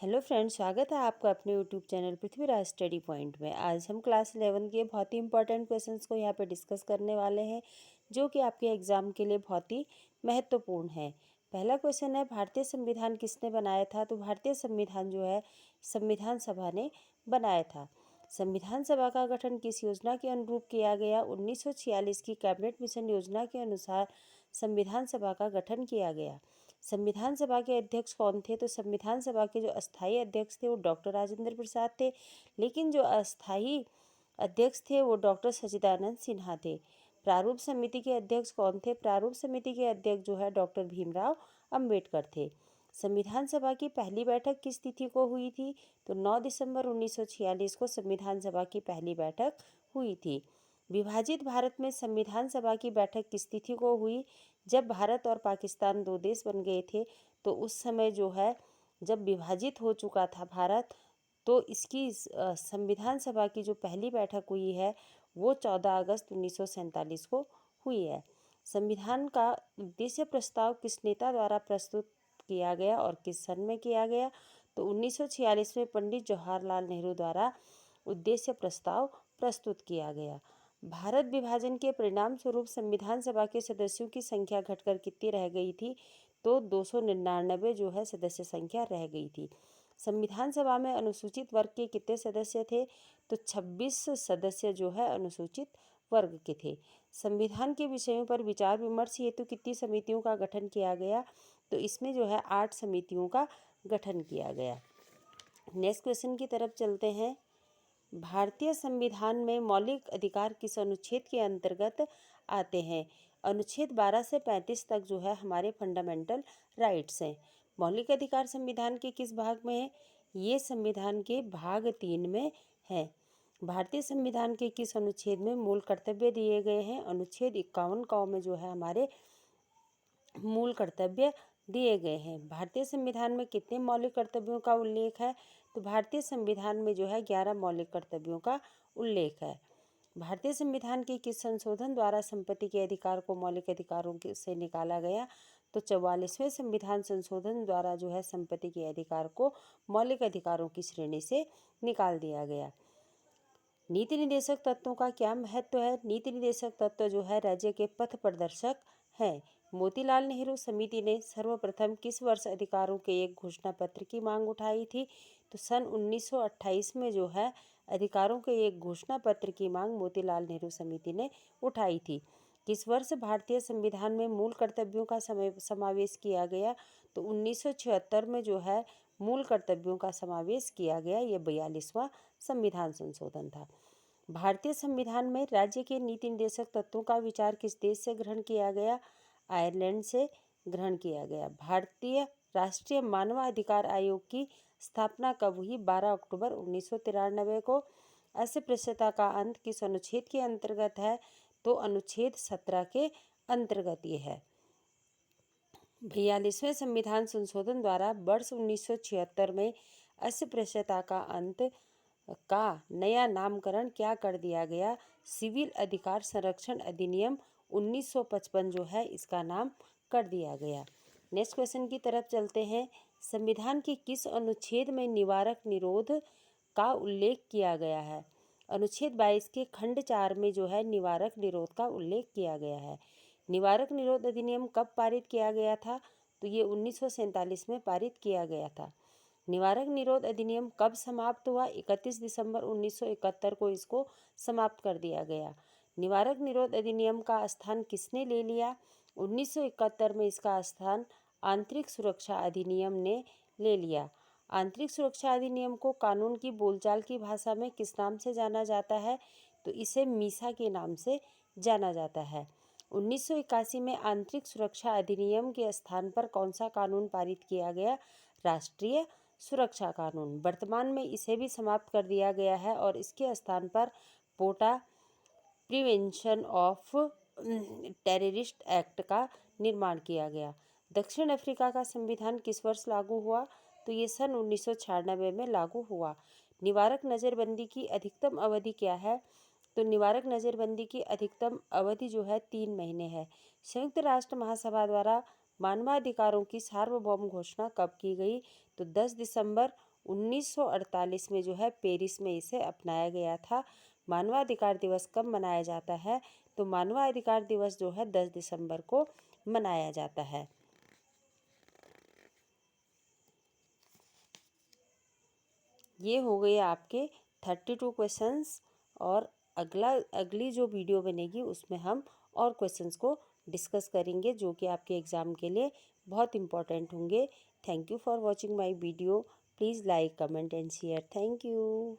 Hello friends, स्वागत है आपका अपने YouTube channel Prithviraj study point में। आज हम क्लास 11 के बहुत ही इंपॉर्टेंट क्वेश्चंस को यहाँ पे डिस्कस करने वाले हैं, जो कि आपके एग्ज़ाम के लिए बहुत ही महत्वपूर्ण है। पहला क्वेश्चन है, भारतीय संविधान किसने बनाया था? तो भारतीय संविधान जो है संविधान सभा ने बनाया था। संविधान सभा का गठन किस योजना के अनुरूप किया गया? 1946 की कैबिनेट मिशन योजना के अनुसार संविधान सभा का गठन किया गया। संविधान सभा के अध्यक्ष कौन थे? तो संविधान सभा के जो अस्थायी अध्यक्ष थे वो डॉक्टर राजेंद्र प्रसाद थे, लेकिन जो अस्थायी अध्यक्ष थे वो डॉक्टर सच्चिदानंद सिन्हा थे। प्रारूप समिति के अध्यक्ष कौन थे? प्रारूप समिति के अध्यक्ष जो है डॉक्टर भीमराव अंबेडकर थे। संविधान सभा की पहली बैठक किस तिथि को हुई थी? तो 9 दिसंबर 1946 को संविधान सभा की पहली बैठक हुई थी। विभाजित भारत में संविधान सभा की बैठक किस तिथि को हुई? जब भारत और पाकिस्तान दो देश बन गए थे, तो उस समय जो है जब विभाजित हो चुका था भारत, तो इसकी संविधान सभा की जो पहली बैठक हुई है वो 14 अगस्त 1947 को हुई है। संविधान का उद्देश्य प्रस्ताव किस नेता द्वारा प्रस्तुत किया गया और किस सन में किया गया? तो 1946 में पंडित जवाहरलाल नेहरू द्वारा उद्देश्य प्रस्ताव प्रस्तुत किया गया। भारत विभाजन के परिणाम स्वरूप संविधान सभा के सदस्यों की संख्या घटकर कितनी रह गई थी? तो 299 जो है सदस्य संख्या रह गई थी। संविधान सभा में अनुसूचित वर्ग के कितने सदस्य थे? तो 26 सदस्य जो है अनुसूचित वर्ग के थे। संविधान के विषयों पर विचार विमर्श हेतु कितनी समितियों का गठन किया गया? तो इसमें जो है 8 समितियों का गठन किया गया। नेक्स्ट क्वेश्चन की तरफ चलते हैं। भारतीय संविधान में मौलिक अधिकार किस अनुच्छेद के अंतर्गत आते हैं? अनुच्छेद 12 से 35 तक जो है हमारे फंडामेंटल राइट्स हैं। मौलिक अधिकार संविधान के किस भाग में है? ये संविधान के भाग 3 में है। भारतीय संविधान के किस अनुच्छेद में मूल कर्तव्य दिए गए हैं? अनुच्छेद 51 क में जो है हमारे मूल कर्तव्य दिए गए हैं। भारतीय संविधान में कितने मौलिक कर्तव्यों का उल्लेख है? तो भारतीय संविधान में जो है 11 मौलिक कर्तव्यों का उल्लेख है। भारतीय संविधान के किस संशोधन द्वारा संपत्ति के अधिकार को मौलिक अधिकारों से निकाला गया? तो 44वें संविधान संशोधन द्वारा जो है संपत्ति के अधिकार को मौलिक अधिकारों की श्रेणी से निकाल दिया गया। नीति निर्देशक तत्वों का क्या महत्व है? नीति निर्देशक तत्व जो है राज्य के पथ प्रदर्शक हैं। मोतीलाल नेहरू समिति ने सर्वप्रथम किस वर्ष अधिकारों के एक घोषणा पत्र की मांग उठाई थी? तो सन 1928 में जो है अधिकारों के एक घोषणा पत्र की मांग मोतीलाल नेहरू समिति ने उठाई थी। किस वर्ष भारतीय संविधान में मूल कर्तव्यों का समावेश किया गया? तो 1976 में जो है मूल कर्तव्यों का समावेश किया गया। ये 42वां संविधान संशोधन था। भारतीय संविधान में राज्य के नीति निर्देशक तत्वों का विचार किस देश से ग्रहण किया गया? आयरलैंड से ग्रहण किया गया। भारतीय राष्ट्रीय मानवाधिकार आयोग की स्थापना कब हुई? 12 अक्टूबर 1993 को। अस्पृश्यता का अंत किस अनुच्छेद के अंतर्गत है? तो अनुच्छेद 17 के अंतर्गत ये है। 42वें संविधान संशोधन द्वारा वर्ष 1976 में अस्पृश्यता का अंत का नया नामकरण क्या कर दिया गया? सिविल अधिकार संरक्षण अधिनियम 1955 जो है इसका नाम कर दिया गया। नेक्स्ट क्वेश्चन की तरफ चलते हैं। संविधान के किस अनुच्छेद में निवारक निरोध का उल्लेख किया गया है? अनुच्छेद 22 के खंड 4 में जो है निवारक निरोध का उल्लेख किया गया है। निवारक निरोध अधिनियम कब पारित किया गया था? तो ये 1947 में पारित किया गया था। निवारक निरोध अधिनियम कब समाप्त हुआ? 31 दिसंबर 1971 को इसको समाप्त कर दिया गया। निवारक निरोध अधिनियम का स्थान किसने ले लिया? 1971 में इसका स्थान आंतरिक सुरक्षा अधिनियम ने ले लिया। आंतरिक सुरक्षा अधिनियम को कानून की बोलचाल की भाषा में किस नाम से जाना जाता है? तो इसे मीसा के नाम से जाना जाता है। 1981 में आंतरिक सुरक्षा अधिनियम के स्थान पर कौन सा कानून पारित किया गया? राष्ट्रीय सुरक्षा कानून। वर्तमान में इसे भी समाप्त कर दिया गया है और इसके स्थान पर पोटा प्रिवेंशन ऑफ टेररिस्ट एक्ट का निर्माण किया गया। दक्षिण अफ्रीका का संविधान किस वर्ष लागू हुआ? तो ये सन 1996 में लागू हुआ। निवारक नज़रबंदी की अधिकतम अवधि क्या है? तो निवारक नज़रबंदी की अधिकतम अवधि जो है 3 महीने है। संयुक्त राष्ट्र महासभा द्वारा मानवाधिकारों की सार्वभौम घोषणा कब की गई? तो 10 दिसंबर 1948 में जो है पेरिस में इसे अपनाया गया था। मानवाधिकार दिवस कब मनाया जाता है? तो मानवाधिकार दिवस जो है 10 दिसंबर को मनाया जाता है। ये हो गए आपके 32 क्वेश्चंस और अगली जो वीडियो बनेगी उसमें हम और क्वेश्चंस को डिस्कस करेंगे जो कि आपके एग्ज़ाम के लिए बहुत इंपॉर्टेंट होंगे। Thank you for watching my video. Please like, comment and share. Thank you.